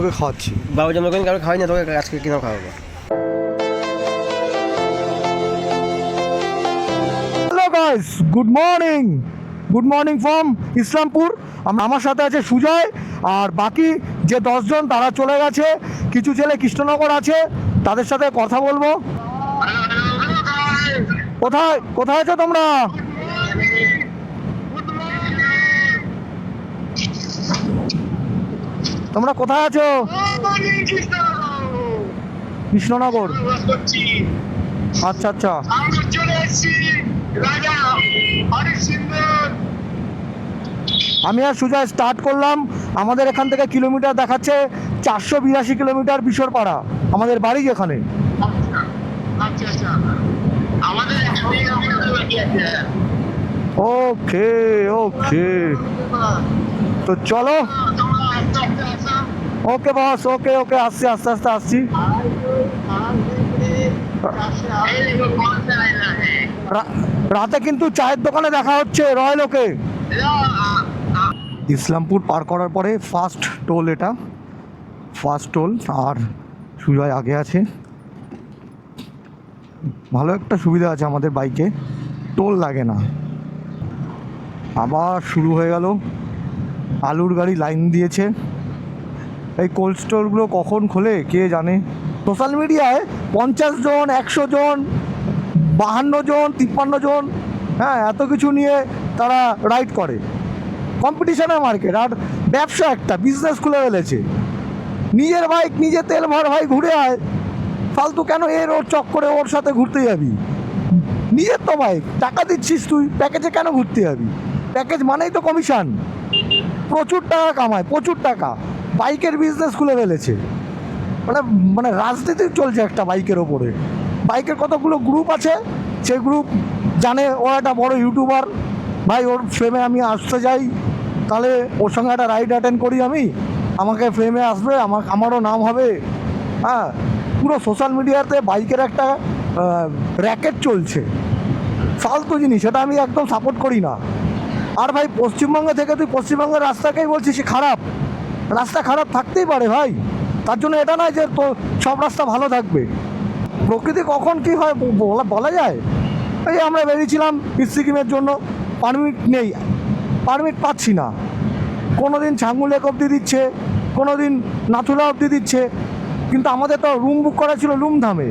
তোকে খাওয়াচ্ছি। বাবু যেমন করে কারো খাওয়াই না, তোকে আজকে কিনা খাওয়াবো। Hello guys, good morning from Islampur. আমার সাথে আছে সুজয়, আর বাকি যে 10 জন তারা চলে গেছে। কিছু ছেলে কৃষ্ণনগর আছে, তাদের সাথে কথা বলবো। কোথায় কোথায় আছো তোমরা? তোমরা কোথায় আছো? কৃষ্ণনগর। আচ্ছা আচ্ছা। আমি আর সুজয় স্টার্ট করলাম। আমাদের এখান থেকে কিলোমিটার দেখাচ্ছে 482 কিলোমিটার বিশরপাড়া, আমাদের বাড়ি যেখানে। ওকে ওকে, তো চলো। ওকে বস, ওকে ওকে, আসছি আস্তে আস্তে আসছি। রাতে কিন্তু চায়ের দোকানে দেখা হচ্ছে, রয়্যাল ওকে। ইসলামপুর পার করার পরে ফার্স্ট টোল, এটা ফার্স্ট টোল। আর সুজয় আগে আছে। ভালো একটা সুবিধা আছে আমাদের বাইকে, টোল লাগে না। আবার শুরু হয়ে গেল, আলুর গাড়ি লাইন দিয়েছে। এই কোল্ড স্টোরগুলো কখন খোলে কে জানে। সোশ্যাল মিডিয়ায় 50 জন, 100 জন, 52 জন, 53 জন, হ্যাঁ, এত কিছু নিয়ে তারা রাইড করে। কম্পিটিশনের মার্কেট, আর ব্যবসা একটা বিজনেস খুলে ফেলেছে। নিজের বাইক নিজে তেল ভর, ভাই ঘুরে আয়। ফালতু কেন এর ওর চক্করে ওর সাথে ঘুরতে যাবি? নিজের তো বাইক, টাকা দিচ্ছিস তুই, প্যাকেজে কেন ঘুরতে যাবি? প্যাকেজ মানেই তো কমিশন। প্রচুর টাকা কামায়, প্রচুর টাকা। বাইকের বিজনেস খুলে ফেলেছে। মানে মানে রাজনীতি চলছে একটা বাইকের ওপরে। বাইকের কতগুলো গ্রুপ আছে, সেই গ্রুপ জানে ও একটা বড় ইউটিউবার। ভাই ওর ফ্রেমে আমি আসতে যাই, তাহলে ওর সঙ্গে একটা রাইড অ্যাটেন্ড করি, আমি আমাকে ফ্রেমে আসবে, আমারও নাম হবে। হ্যাঁ, পুরো সোশ্যাল মিডিয়াতে বাইকের একটা র্যাকেট চলছে। ফালতু জিনিস, এটা আমি একদম সাপোর্ট করি না। আর ভাই পশ্চিমবঙ্গে থেকে তুই পশ্চিমবঙ্গের রাস্তাকেই বলছিস সে খারাপ। রাস্তা খারাপ থাকতেই পারে ভাই, তার জন্য এটা নয় যে তো সব রাস্তা ভালো থাকবে। প্রকৃতি কখন কী হয় বলা যায়। এই আমরা বেরিয়েছিলাম সিকিমের জন্য, পারমিট নেই, পারমিট পাচ্ছি না। কোনো দিন ছাঙ্গুলেক অবধি দিচ্ছে, কোনো দিন নাথুলা অবধি দিচ্ছে, কিন্তু আমাদের তো রুম বুক করা ছিল লুমধামে।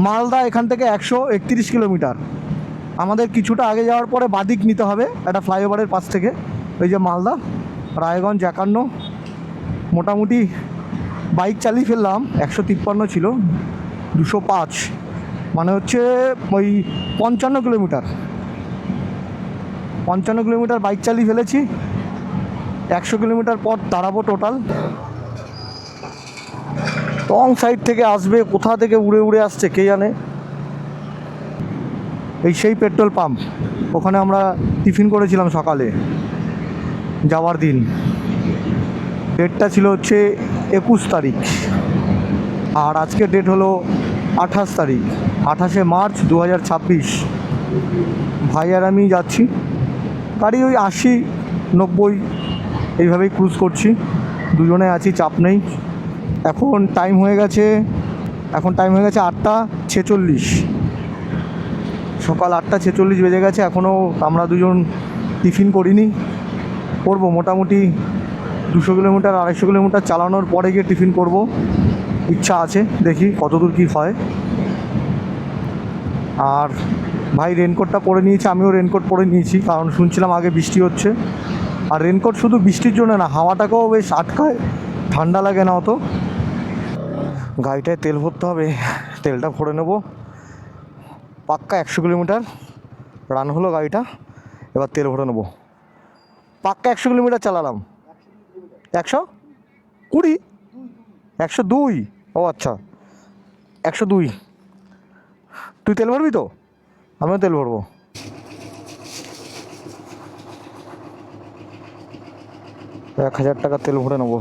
মালদা এখান থেকে 131 কিলোমিটার। আমাদের কিছুটা আগে যাওয়ার পরে বাদিক নিতে হবে একটা ফ্লাইওভারের পাশ থেকে। ওই যে মালদা, রায়গঞ্জ 51। মোটামুটি বাইক চালিয়ে ফেললাম, 153 ছিল, 205, মানে হচ্ছে ওই 55 কিলোমিটার। 55 কিলোমিটার বাইক চালিয়ে ফেলেছি। 100 কিলোমিটার পর দাঁড়াবো টোটাল। টং সাইড থেকে আসবে, কোথা থেকে উড়ে উড়ে আসছে কে জানে। এই সেই পেট্রোল পাম্প, ওখানে আমরা টিফিন করেছিলাম সকালে যাওয়ার দিন। ডেটটা ছিল হচ্ছে 21 তারিখ, আর আজকে ডেট হলো 28 তারিখ, 28শে মার্চ 2026। ভাই আর আমি যাচ্ছি, গাড়ি ওই 80-90 এইভাবেই ক্রুজ করছি, দুজনে আছি, চাপ নেই। এখন টাইম হয়ে গেছে 8টা 46, সকাল 8টা 46 বেজে গেছে। এখনও আমরা দুজন টিফিন করিনি, করবো মোটামুটি 200 কিলোমিটার 250 কিলোমিটার চালানোর পরে গিয়ে টিফিন করব, ইচ্ছা আছে, দেখি কতদূর কী হয়। আর ভাই রেনকোটটা পরে নিয়েছে, আমিও রেনকোট পরে নিয়েছি, কারণ শুনছিলাম আগে বৃষ্টি হচ্ছে। আর রেনকোট শুধু বৃষ্টির জন্য না, হাওয়াটাকেও বেশ আটকায়, ঠান্ডা লাগে না অত। গাড়িটায় তেল ভরতে হবে, তেলটা ভরে নেব। পাক্কা 100 কিলোমিটার রান হলো গাড়িটা, এবার তেল ভরে নেবো। পাক্কা 100 কিলোমিটার চালালাম। 120, 102, ও আচ্ছা 102। তুই তেল ভরবি তো? আমিও তেল ভরবো। 1000 টাকা তেল ভরে নেবো।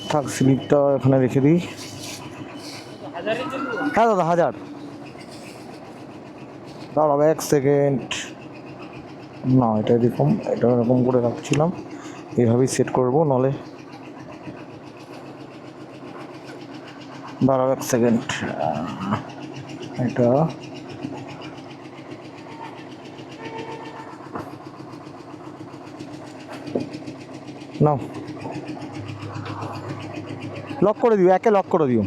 থাক, স্লিপটা এখানে রেখে দিই। হ্যাঁ দাদা, 1000। দাঁড়াবে 1 সেকেন্ড। না, এটা এরকম করে রাখছিলাম, এইভাবেই সেট করবো, নাহলে দাঁড়াও এক সেকেন্ড, এটা নাও, লক করে দিও, একে লক করে দিও।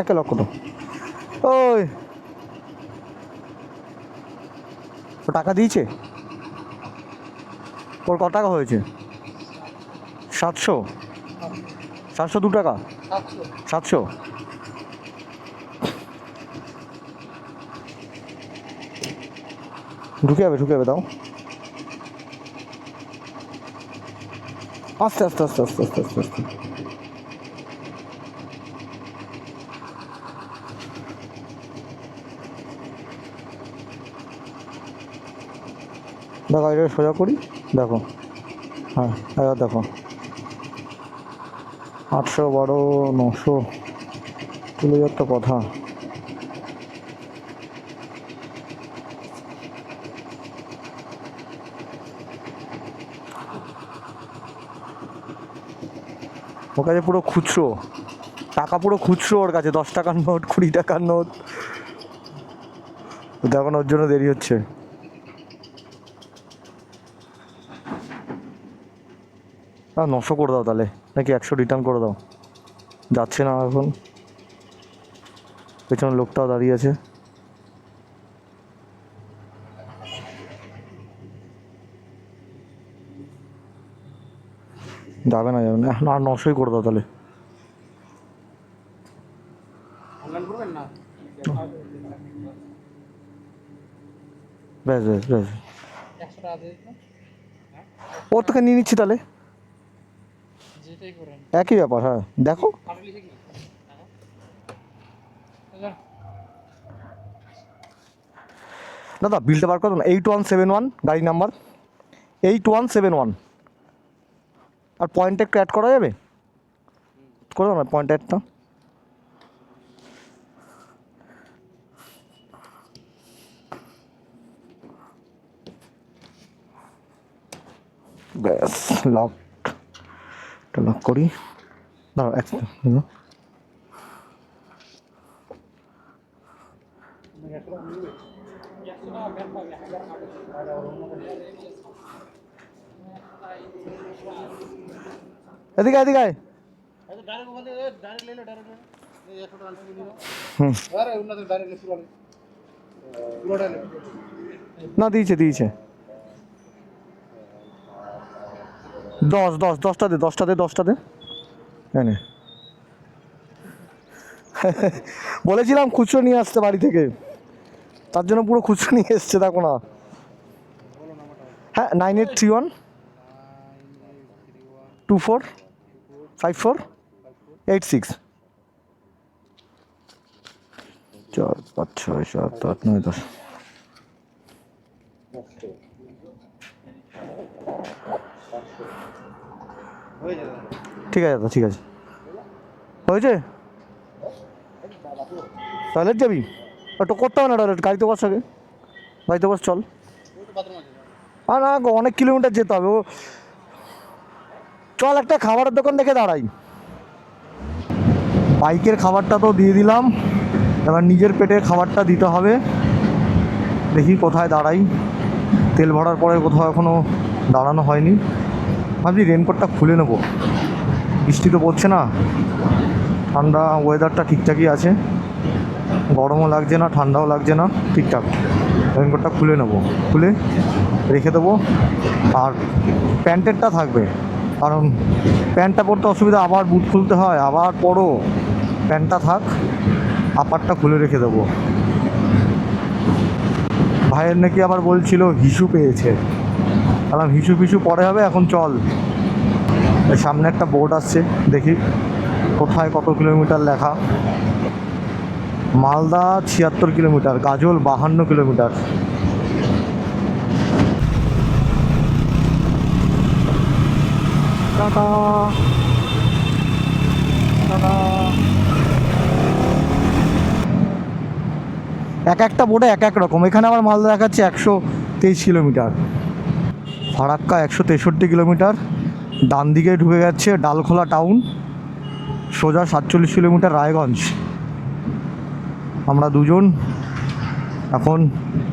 একে লক করো। ওই ও টাকা দিয়েছে? ওর কত টাকা হয়েছে? 700? 702 টাকা? 700? ঢুকে যাবে দাও, আস্তে আস্তে আস্তে আস্তে আস্তে আস্তে আস্তে। দেখো এটা সোজা করি, দেখো, হ্যাঁ এবার দেখো 800 12 900 চলে যাওয়ার কথা। ওর কাছে পুরো খুচরো টাকা, পুরো খুচরো ওর কাছে, 10 টাকার নোট 20 টাকার নোট। দেখুন ওর জন্য দেরি হচ্ছে। না 900 করে দাও তাহলে, নাকি 100 রিটার্ন করে দাও, যাচ্ছে না এখন, পেছনে লোকটাও দাঁড়িয়ে আছে। যাবে না না, 900ই করে দাও তাহলে। বেশ বেশ বেশ, ওর থেকে নিয়ে নিচ্ছি তাহলে, একই ব্যাপার। হ্যাঁ দেখো, দাদা বিলটা বার করো না। 8171 গাড়ি নাম্বার 8171। আর পয়েন্টটা একটু অ্যাড করা যাবে? করে দাও না পয়েন্ট অ্যাডটা। ব্যাস লক, লক করি, দাঁড়াও এক সেকেন্ড। এদিকে এদিকে আয়। না দিয়েছে 10 10টা দে এনে। বলেছিলাম খুচরো নিয়ে আসতে বাড়ি থেকে, তার জন্য পুরো খুচরো নিয়ে এসছে, দেখো না। হ্যাঁ 9831 24 54 86 4 5 6 7 8 9 10। ঠিক আছে দাদা, ঠিক আছে, হয়েছে। টয়লেট যাবি? একটু করতে হবে না টয়লেট, গাড়িতে বস আগে, গাড়িতে বস, চল। আর না গো, অনেক কিলোমিটার যেতে হবে। ও চল একটা খাবারের দোকান দেখে দাঁড়াই। বাইকের খাবারটা তো দিয়ে দিলাম, এবার নিজের পেটের খাবারটা দিতে হবে। দেখি কোথায় দাঁড়াই, তেল ভরার পরে কোথাও এখনও দাঁড়ানো হয়নি। ভাবছি রেনকোটটা খুলে নেবো, বৃষ্টি তো পড়ছে না, ঠান্ডা ওয়েদারটা ঠিকঠাকই আছে, গরমও লাগছে না ঠান্ডাও লাগছে না, ঠিকঠাক। রেনকোটটা খুলে নেবো, খুলে রেখে দেবো। আর প্যান্টেরটা থাকবে, কারণ প্যান্টটা পরতে অসুবিধা, আবার বুট খুলতে হয়, আবার পরো। প্যান্টটা থাক, আপারটা খুলে রেখে দেবো। ভাইয়ের নাকি আবার বলছিল হিসু পেয়েছে, বললাম হিসু ফিসু পরে হবে, এখন চল। সামনে একটা বোর্ড আসছে, দেখি কোথায় কত কিলোমিটার লেখা। মালদা 76 কিলোমিটার, গাজল 52 কিলোমিটার। টাটা। এক একটা বোর্ডে এক এক রকম। এখানে আমার মালদা দেখাচ্ছে 123 কিলোমিটার, ফারাক্কা 163 কিলোমিটার, ডান দিকে ঢুকে যাচ্ছে ডালখোলা টাউন, সোজা 47 কিলোমিটার রায়গঞ্জ। আমরা দুজন এখন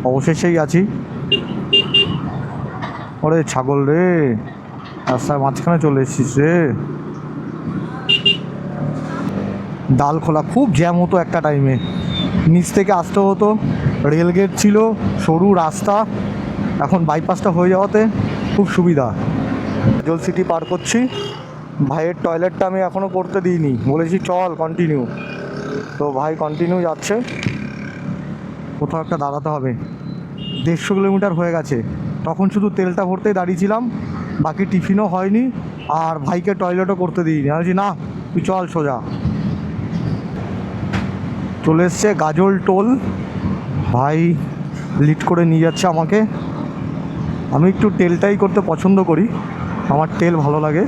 অবশেষেই আছি। ওরে ছাগল রে, রাস্তার মাঝখানে চলে এসেছিস রে। ডালখোলা খুব জ্যাম হতো একটা টাইমে, নিচ থেকে আসতে হতো, রেলগেট ছিল, সরু রাস্তা। এখন বাইপাসটা হয়ে যাওয়াতে খুব সুবিধা। জল সিটি পার করছি। ভাইয়ের টয়লেটটা আমি এখনও করতে দিইনি, বলেছি চল কন্টিনিউ, তো ভাই কন্টিনিউ যাচ্ছে। কোথাও একটা দাঁড়াতে হবে। 150 কিলোমিটার হয়ে গেছে, তখন শুধু তেলটা ভরতেই দাঁড়িয়েছিলাম, বাকি টিফিনও হয়নি, আর ভাইকে টয়লেটও করতে দিইনি। আমি বলছি না, তুই চল সোজা। চলে এসছে গাজল টোল, ভাই লিড করে নিয়ে যাচ্ছে আমাকে। আমি একটু তেলটাই করতে পছন্দ করি, আমার তেল ভালো লাগে,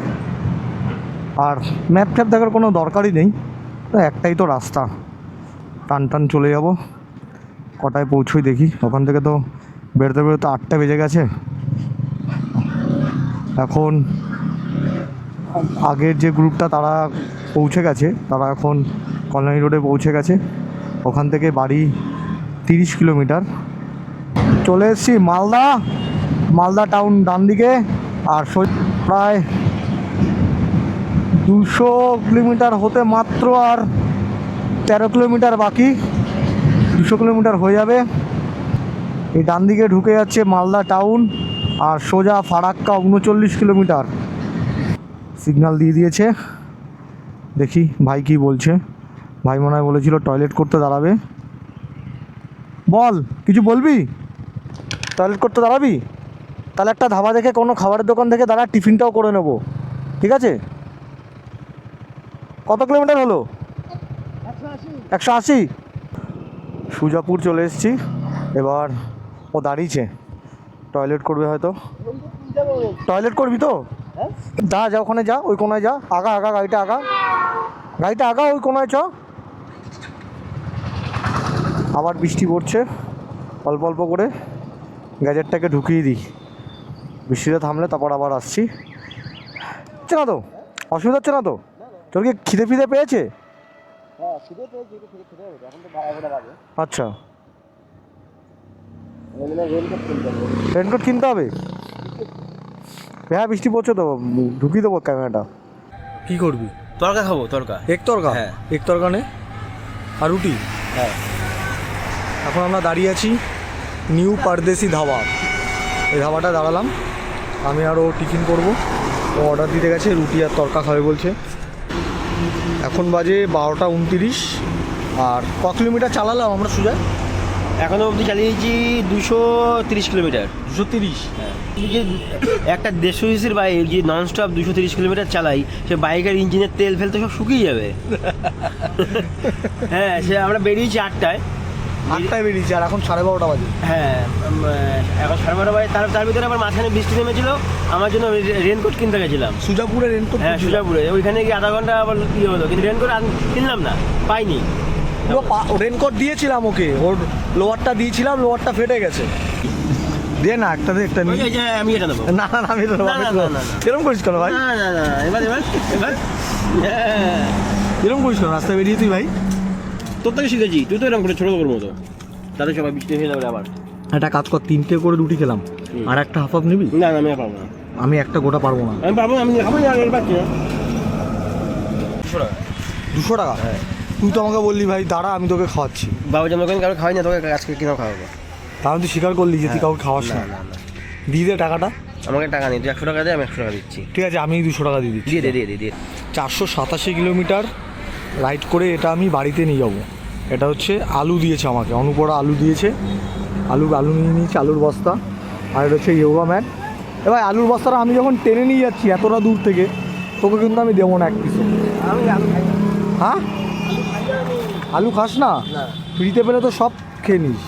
আর ম্যাপ ট্যাপ দেখার কোনো দরকারই নেই, একটাই তো রাস্তা, টান টান চলে যাব। কটায় পৌঁছোই দেখি, ওখান থেকে তো বেরোতে বেরোতে 8টা বেজে গেছে। এখন আগের যে গ্রুপটা তারা পৌঁছে গেছে, তারা এখন কল্যাণী রোডে পৌঁছে গেছে। ওখান থেকে বাড়ি 30 কিলোমিটার। চলে এসেছি মালদা, মালদা টাউন ডান দিকে, আর প্রায় 200 কিলোমিটার হতে মাত্র আর 13 কিলোমিটার বাকি, 200 কিলোমিটার হয়ে যাবে। এই ডান দিকে ঢুকে যাচ্ছে মালদা টাউন, আর সোজা ফারাক্কা 39 কিলোমিটার। সিগন্যাল দিয়ে দিয়েছে, দেখি ভাই কি বলছে। ভাই মনে হয় বলেছিল টয়লেট করতে দাঁড়াবে। বল, কিছু বলবি? টয়লেট করতে দাঁড়াবি? তাহলে একটা ধাবা দেখে কোনো খাবারের দোকান থেকে দাঁড়া, টিফিনটাও করে নেবো, ঠিক আছে? কত কিলোমিটার হলো? 180। সুজাপুর চলে এসেছি। এবার ও দাঁড়িয়েছে, টয়লেট করবে হয়তো। টয়লেট করবি তো? যা যা, ওখানে যা, ওই কোনায় যা, আগা আগা, গাড়িটা আগা, গাড়িটা আগা, ওই কোনায় চ। আবার বৃষ্টি পড়ছে, অল্প অল্প করে গ্যাজেটটাকে ঢুকিয়ে দিই, বৃষ্টিটা থামলে তারপর আবার আসছি। হচ্ছে না তো? অসুবিধা হচ্ছে না তো? তোর কি খিদে ফিদে পেয়েছে? আচ্ছা, রেনকোট কিনতে হবে। হ্যাঁ, বৃষ্টি পড়ছে তো, ঢুকিয়ে দেবো ক্যামেরাটা। কি করবি? তরকা খাবো, তরকা। এক তরকা? হ্যাঁ। এক তরকা নে, আর রুটি। হ্যাঁ। এখন আমরা দাঁড়িয়ে আছি নিউ পারদেশি ধাবা। এই ধাবাটা দাঁড়ালাম, আমি আরও টিফিন করবো। ও অর্ডার দিতে গেছে, রুটি আর তরকা খাবে বলছে। এখন বাজে 12টা 29। আর ক কিলোমিটার চালালাম আমরা সুজয়? এখনো অবধি চালিয়েছি 230 কিলোমিটার। 230? হ্যাঁ। যে একটা 150 সিসির বাইক যে ননস্টপ 230 কিলোমিটার চালাই, সে বাইকের ইঞ্জিনের তেল ফেল তো সব শুকিয়ে যাবে। হ্যাঁ, সে আমরা বেরিয়েছি 8টায় বেরিয়েছি, আর এখন 12:30 বাজে। হ্যাঁ, এখন 12:30 বাজে। তার ভিতরে আবার মাঝখানে বৃষ্টি নেমেছিল, আমার জন্য রেনকোট কিনতে গেছিলাম সুজাপুরে রেনকোট? হ্যাঁ, সুজাপুরে। ওইখানে গিয়ে আধা ঘন্টা আবার ইয়ে হলো, কিন্তু রেনকোট কিনলাম না, পাইনি। রেনকোট দিয়েছিলাম ওকে, ওর লোয়ারটা দিয়েছিলাম, লোয়ারটা ফেটে গেছে। দে না, একটা দে, একটা নিয়ে। আমি এটা নেবো। না না, আমি এরকম করিস কেন ভাই? না না না, এবার এবার এবার এরকম করিস কেন রাস্তায় বেরিয়ে তুই ভাই? তোর থেকে শিখেছি, তুই তো এরকম করে ছোটো তোর মতো, তাদের সবাই বৃষ্টি হয়ে যাবে আবার। একটা কাজ কর, 3টে করে রুটি খেলাম, আর একটা হাফ হাফ নিবি? না না, আমি পারবো না। আমি একটা গোটা পারবো না। আমি পারবো না, আমি খাবো না, আর পাচ্ছি না। 200 টাকা? হ্যাঁ। তুই তো আমাকে বললি ভাই দাঁড়া, আমি তোকে খাওয়াচ্ছি। বাবু যেমন কারো খাওয়াই না, তোকে আজকে কিনা খাওয়াবো। তাহলে তুই স্বীকার করলি যে তুই কাউকে খাওয়াস না? না না, দিয়ে দে টাকাটা। আমাকে টাকা নেই, তুই 100 টাকা দে, আমি 100 টাকা দিচ্ছি। ঠিক আছে, আমি 200 টাকা দিয়ে দিচ্ছি। দিয়ে দে দিয়ে দে দিয়ে। 487 কিলোমিটার রাইড করে এটা আমি বাড়িতে নিয়ে যাব। এটা হচ্ছে আলু দিয়েছে আমাকে, অনুপরা আলু দিয়েছে। আলু নিয়ে নিয়েছি, আলুর বস্তা, আর এটা হচ্ছে ইয়োগা ম্যাট। এবার আলুর বস্তাটা আমি যখন টেনে নিয়ে যাচ্ছি এতটা দূর থেকে, তোকে কিন্তু আমি দেবো না এক পিসও। আমি আলু খাই না। হ্যাঁ, আলু খাস না? ফ্রিতে পেলে তো সব খেয়ে নিস।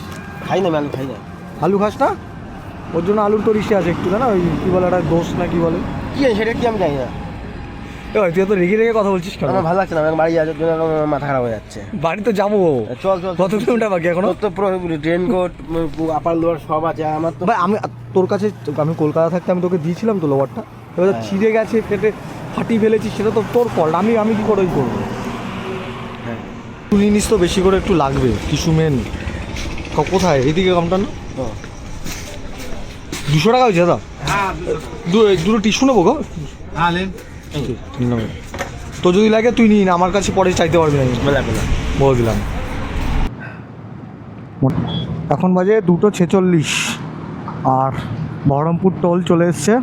খাই না, আমি আলু খাই না। আলু খাস না? ওর জন্য আলুর তো রিসে আছে একটু, না ওই কী বলে, একটা দোষ না কি বলে, কি আছে সেটা কি আমি জানি না। তুই তো রেগে রেগে কথা বলছিস কেন? আমার ভালো লাগছে না, আমার বাড়ি যাওয়ার জন্য এখন আমার মাথা খারাপ হয়ে যাচ্ছে। বাড়ি তো যাবো, চল চল। কত কিলোমিটার বাকি এখনো? তোর তো পুরো রেনকোট আপার লোয়ার সব আছে, আমার তো ভাই আমি তোর কাছে, আমি কলকাতা থাকতে আমি তোকে দিয়েছিলাম তো লোয়ারটা, এবার ছিঁড়ে গেছে, ফেটে ফাটিয়ে ফেলেছিস, সেটা তো তোর ফল্ট। আমি কি করে করবো? হ্যাঁ তুই নিস তো বেশি করে একটু লাগবে। টিস্যু মেন কোথায়? এইদিকে কামটা না, 200 টাকা হয়েছে দাদা। দুটো টিস্যু নেবো গো। তো যদি লাগে তুই নিন, আমার কাছে পরে চাইতে পারবি না, বলে দিলাম। এখন বাজে 2:46 আর বহরমপুর টোল চলে এসছে।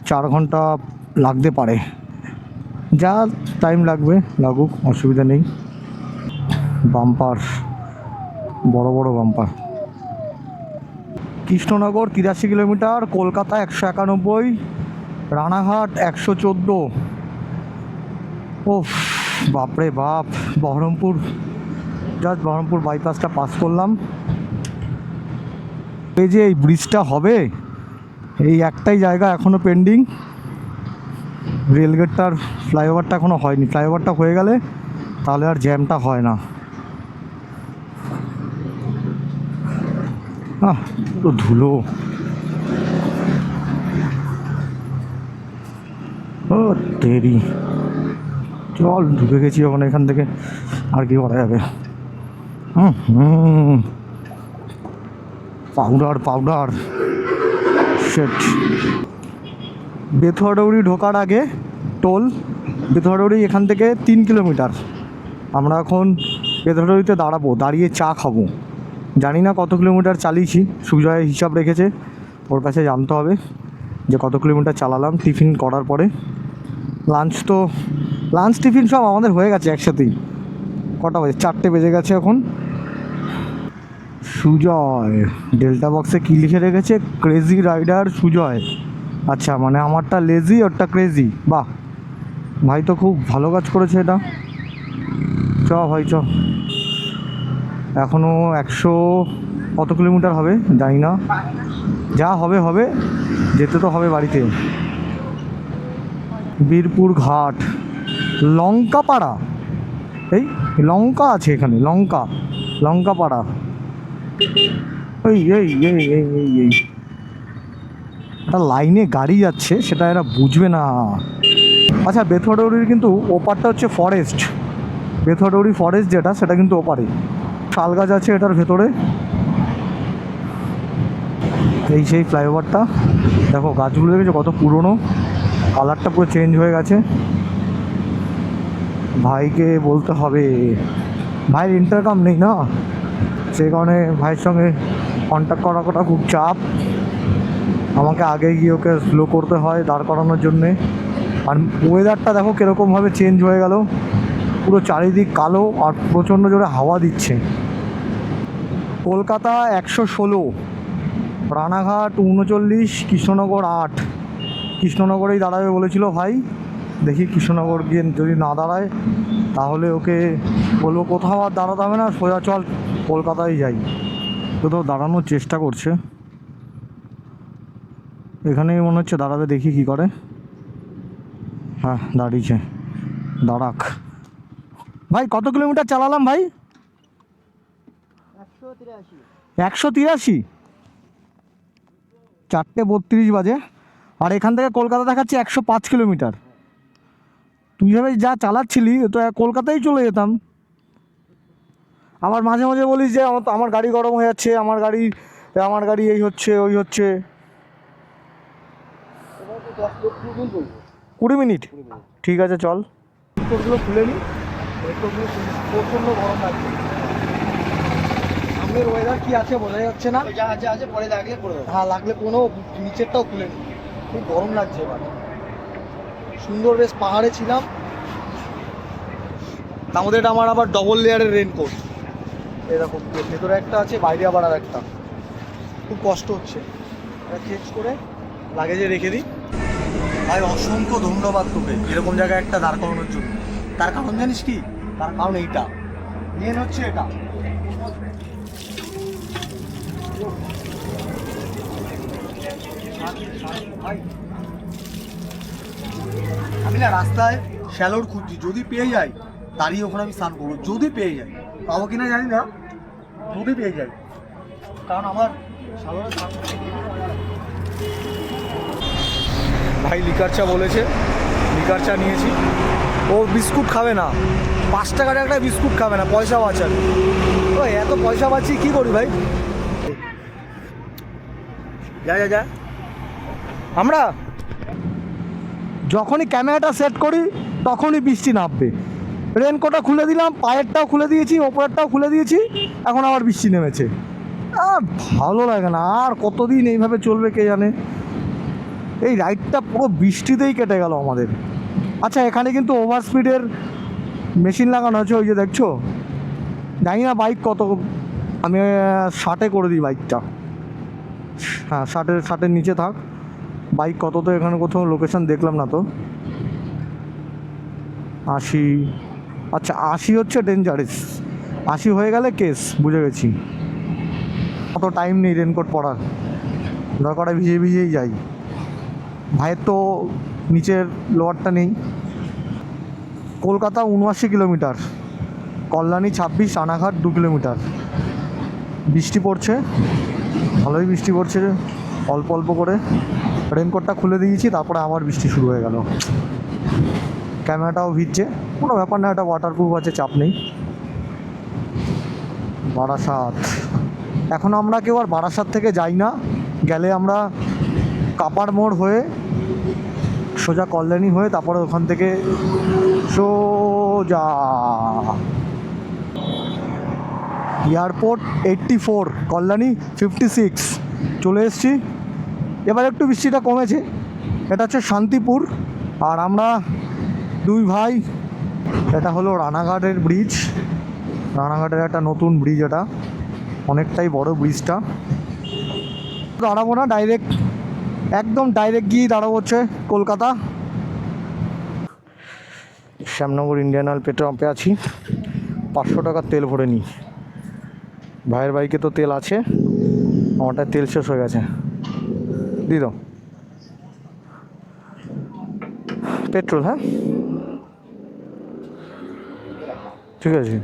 4 ঘন্টা লাগতে পারে, যা টাইম লাগবে লাগুক, অসুবিধা নেই। বাম্পার, বড় বড় বাম্পার। কৃষ্ণনগর 83 কিলোমিটার, কলকাতা 191, রানাঘাট 114। ও বাপরে বাপ, বহরমপুর জাস্ট বহরমপুর বাইপাসটা পাস করলাম। এই যে এই ব্রিজটা হবে, এই একটাই জায়গা এখনও পেন্ডিং, রেলগেটটার ফ্লাইওভারটা এখনও হয়নি। ফ্লাইওভারটা হয়ে গেলে তাহলে আর জ্যামটা হয় না। পুরো ধুলো। ও তেরি, চল ঢুকে গেছি যখন এখান থেকে আর কি করা যাবে। Powder set. বেথুয়াডৌড়ি ঢোকার আগে টোল, বেথুয়াডৌড়ি এখান থেকে 3 কিলোমিটার। আমরা এখন বেথুয়াডৌড়িতে দাঁড়াবো, দাঁড়িয়ে চা খাবো। জানি না কত কিলোমিটার চালিয়েছি, সুজয় হিসাব রেখেছে, ওর কাছে জানতে হবে যে কত কিলোমিটার চালালাম টিফিন করার পরে। লাঞ্চ টিফিন সব আমাদের হয়ে গেছে একসাথেই। কটা বাজে? 4টে বেজে গেছে এখন। সুজয় ডেল্টা বক্সে কী লিখে রেখেছে? Crazy rider Sujoy. আচ্ছা, মানে আমারটা লেজি, ওরটা ক্রেজি। বাহ, ভাই তো খুব ভালো কাজ করেছে এটা। চ ভাই চ। এখনও 100 কত কিলোমিটার হবে জানি না, যা হবে হবে, যেতে তো হবে বাড়িতে। বীরপুর ঘাট, লঙ্কাপাড়া, এই লঙ্কা আছে এখানে, লঙ্কাপাড়া। এই এই এই এই এই এই একটা লাইনে গাড়ি যাচ্ছে, সেটা এরা বুঝবে না। আচ্ছা, বেথুয়াডৌড়ির কিন্তু ওপারটা হচ্ছে ফরেস্ট, বেথুয়াডৌড়ি ফরেস্ট যেটা, সেটা কিন্তু ওপারে। শাল গাছ আছে এটার ভেতরে। এই সেই ফ্লাইওভারটা দেখো, গাছগুলো দেখেছো কত পুরনো, কালারটা পুরো চেঞ্জ হয়ে গেছে। ভাইকে বলতে হবে, ভাইয়ের ইন্টারকাম নেই না, সেই কারণে ভাইয়ের সঙ্গে কন্ট্যাক্ট করাটা খুব চাপ। আমাকে আগে গিয়ে ওকে স্লো করতে হয় দাঁড় করানোর জন্যে। আর ওয়েদারটা দেখো কীরকমভাবে চেঞ্জ হয়ে গেল, পুরো চারিদিক কালো আর প্রচণ্ড জোরে হাওয়া দিচ্ছে। কলকাতা 116, রানাঘাট 39, কৃষ্ণনগর 8। কৃষ্ণনগরেই দাঁড়াবে বলেছিল ভাই, দেখি কৃষ্ণনগর গিয়ে যদি না দাঁড়ায় তাহলে ওকে বলবো কোথাও আর দাঁড়াতে হবে না, সোজা চল কলকাতায় যাই। কোথাও দাঁড়ানোর চেষ্টা করছে, এখানেই মনে হচ্ছে দাঁড়াবে, দেখি কি করে। হ্যাঁ দাঁড়িয়েছে, দাঁড়াক। ভাই কত কিলোমিটার চালালাম ভাই? 183। 4:32 বাজে, আর এখান থেকে কলকাতা দেখাচ্ছে 105 কিলোমিটার। তুই ভাবে যা চালাচ্ছিলি তো কলকাতায় চলে যেতাম। আবার মাঝে মাঝে বলিস যে আমার গাড়ি গরম হয়ে যাচ্ছে, আমার গাড়ি এই হচ্ছে ওই হচ্ছে। 20 মিনিট, ঠিক আছে চল। টোটগুলো খুলে নি, প্রচণ্ড গরম লাগছে। সামনের ওয়েদার কি আছে বোঝা যাচ্ছে না। যা আছে পরে লাগলে পড়ে দেবো। হ্যাঁ লাগলে কোনো, নিচেরটাও খুলে নি, খুব গরম লাগছে এবার। সুন্দর বেশ পাহাড়ে ছিলাম, তার মধ্যে এটা আমার আবার ডবল লেয়ারের রেনকোট, এরকম ভেতরে একটা আছে, বাইরে আবার আর একটা। খুব কষ্ট হচ্ছে, এটা চেঞ্জ করে লাগেজে রেখে দিই। ভাই অসংখ্য ধন্যবাদ তোকে এরকম জায়গায় একটা দাঁড় করানোর জন্য। তার কারণ জানিস কি? তার কারণ এইটা, মেন হচ্ছে এটা। ভাই আমি না রাস্তায় শ্যালোর খুঁজছি, যদি পেয়ে যাই দাঁড়িয়ে ওখানে আমি স্নান করবো, যদি পেয়ে যাই। পাবো কিনা জানি না, যদি পেয়ে যাই, কারণ আমার শ্যালোরে স্নান করতে। ভাই লিকার চা বলেছে, লিকার চা নিয়েছি। ও বিস্কুট খাবে না, 5 টাকার একটা বিস্কুট খাবে না, পয়সা বাঁচাবে। ও এত পয়সা বাঁচিয়ে কী করি ভাই? যা যা যা। আমরা যখনই ক্যামেরাটা সেট করি তখনই বৃষ্টি নামবে। রেনকোটটা খুলে দিলাম, পায়েরটাও খুলে দিয়েছি, ওপরেরটাও খুলে দিয়েছি, এখন আবার বৃষ্টি নেমেছে। আর ভালো লাগে না, আর কতদিন এইভাবে চলবে কে জানে। এই রাইডটা পুরো বৃষ্টিতেই কেটে গেল আমাদের। আচ্ছা, এখানে কিন্তু ওভার স্পিডের মেশিন লাগানো আছে, ওই যে দেখছো। জানি না বাইক কত, আমি 60-এ করে দিই বাইকটা। হ্যাঁ, 60-এর নিচে থাক। বাইক কত তো এখানে কোথাও লোকেশন দেখলাম না তো। 80, আচ্ছা 80 হচ্ছে ডেঞ্জারাস, 80 হয়ে গেলে কেস, বুঝে গেছি। অত টাইম নেই রেনকোট পরার, দরকারে ভিজে ভিজেই যাই। ভাইয়ের তো নিচের লোয়ারটা নেই। Kolkata 79 kilometre, Kalyani 26, Ranaghat 2 kilometre. বৃষ্টি পড়ছে, ভালোই বৃষ্টি পড়ছে, অল্প অল্প করে। রেনকোটটা খুলে দিয়েছি, তারপরে আবার বৃষ্টি শুরু হয়ে গেল। ক্যামেরাটাও ভিজছে, কোনো ব্যাপার না, এটা ওয়াটারপ্রুফ আছে, চাপ নেই। বারাসাত, এখন আমরা কেউ আর বারাসাত থেকে যাই না, গেলে আমরা কাপার মোড় হয়ে সোজা কল্যাণী হয়ে তারপরে ওখান থেকে সোজা এয়ারপোর্ট 84, কল্যাণী 56 চলে এসেছি। এবার একটু বৃষ্টিটা কমেছে। এটা হচ্ছে শান্তিপুর, আর আমরা দুই ভাই, এটা হলো রানাঘাটের ব্রিজ। রানাঘাটের একটা নতুন ব্রিজ, এটা অনেকটাই বড় ব্রিজটা। দাঁড়াবো না, ডাইরেক্ট একদম ডাইরেক্ট গিয়ে দাঁড়াবো হচ্ছে Kolkata. Shyamnagar Indian oil petrol পাম্পে আছি, 500 টাকার তেল ভরে নিই। ভাইয়ের বাইকে তো তেল আছে, আমারটা তেল শেষ হয়ে গেছে। দিয়ে দাও পেট্রোল। হ্যাঁ ঠিক আছে।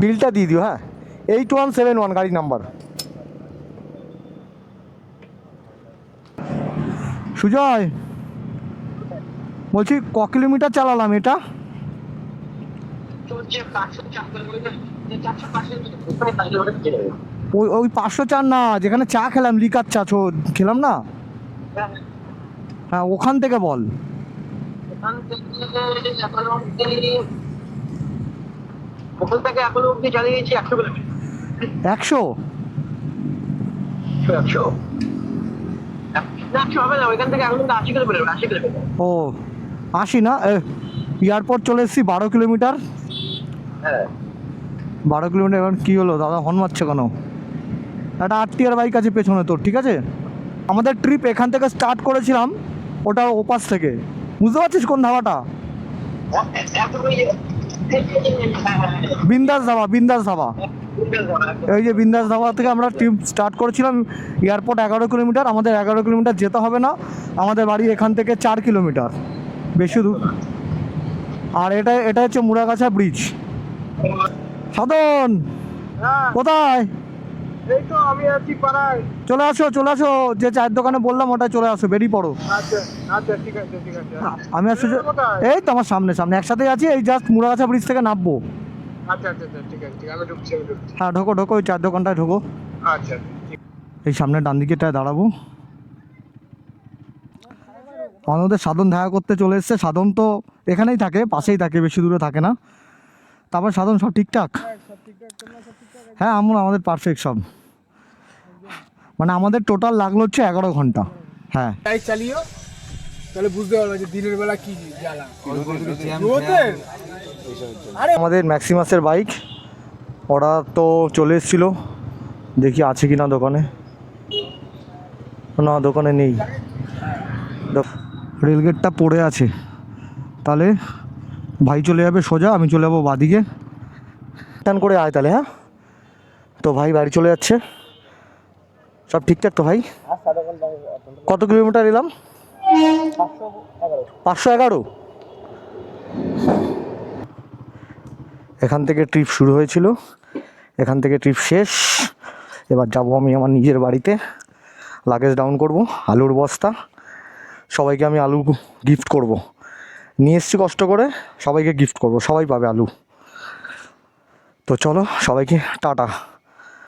বিলটা দিয়ে দিও। হ্যাঁ, 8171 গাড়ি নাম্বার। সুজয় বলছি, ক কিলোমিটার চালালাম এটা? ওই 504 না, যেখানে চা খেলাম, লিকার চা খেলাম না। হ্যাঁ, ওখান থেকে বল। ওখান থেকে এখনো অব্দি চালিয়েছি 100 কিলোমিটার। 100? 100 না, 100 হবে না, ওইখান থেকে এখন 80 কিলোমিটার। 80 কিলোমিটার। ও 80 না, এয়ারপোর্ট চলে এসেছি 12 কিলোমিটার। হ্যাঁ 12 কিলোমিটার। এখন কী হলো দাদা, হর্ন মারছে কেন? একটা আরটিআর বাইক আছে পেছনে তোর, ঠিক আছে? আমাদের ট্রিপ এখান থেকে স্টার্ট করেছিলাম, ওটা ওপাশ থেকে, বুঝতে পারছিস কোন ধাবাটা? বিন্দাস ধাবা, বিন্দাস ধাবা। এই যে বিন্দাস ধাবা থেকে আমরা ট্রিপ স্টার্ট করেছিলাম। এয়ারপোর্ট 11 কিলোমিটার, আমাদের 11 কিলোমিটার যেতে হবে না, আমাদের বাড়ি এখান থেকে 4 কিলোমিটার, বেশি দূর। আর এটা হচ্ছে মুড়াগাছা ব্রিজ। সাধন কোথায়? এই তো আমি আছি পাড়ায়। চলে আসো, যে চায়ের দোকানে বললাম ওটায় চলে আসো, বেরিয়ে পড়ো। আচ্ছা আচ্ছা, ঠিক আছে ঠিক আছে। আমি আর সুজয় এই তো আমার সামনে একসাথেই আছি, এই জাস্ট মুড়াগাছা ব্রিজ থেকে নামবো। আচ্ছা আচ্ছা ঠিক আছে, আমি ঢুকছি। হ্যাঁ ঢোকো, ওই চায়ের দোকানটায় ঢোকো। আচ্ছা, এই সামনে ডান দিকেটায় দাঁড়াবো। আমাদের সাধন দেখা করতে চলে এসছে। সাধন তো এখানেই থাকে, পাশেই থাকে, বেশি দূরে থাকে না। তারপর সাধন সব ঠিকঠাক? হ্যাঁ, আমাদের পারফেক্ট সব। মানে আমাদের টোটাল লাগলো হচ্ছে 11 ঘন্টা। হ্যাঁ, তাই চালিও, তাহলে বুঝতে পারবে যে দিনের বেলা কি জ্বালা। আমাদের ম্যাক্সিমাসের বাইক, ওরা তো চলে এসেছিলো, দেখি আছে কি না দোকানে। না দোকানে নেই, রেলগেটটা পড়ে আছে, তাহলে ভাই চলে যাবে সোজা, আমি চলে যাবো বাদিকে। টান করে আয় তাহলে। হ্যাঁ তো ভাই বাড়ি চলে যাচ্ছে, সব ঠিকঠাক তো ভাই? কত কিলোমিটার এলাম? 511। এখান থেকে ট্রিপ শুরু হয়েছিল, এখান থেকে ট্রিপ শেষ। এবার যাব আমি আমার নিজের বাড়িতে, লাগেজ ডাউন করব, আলুর বস্তা, সবাইকে আমি আলু গিফট করব, নিয়ে এসছি কষ্ট করে, সবাইকে গিফট করব, সবাই পাবে আলু। তো চলো সবাইকে টাটা।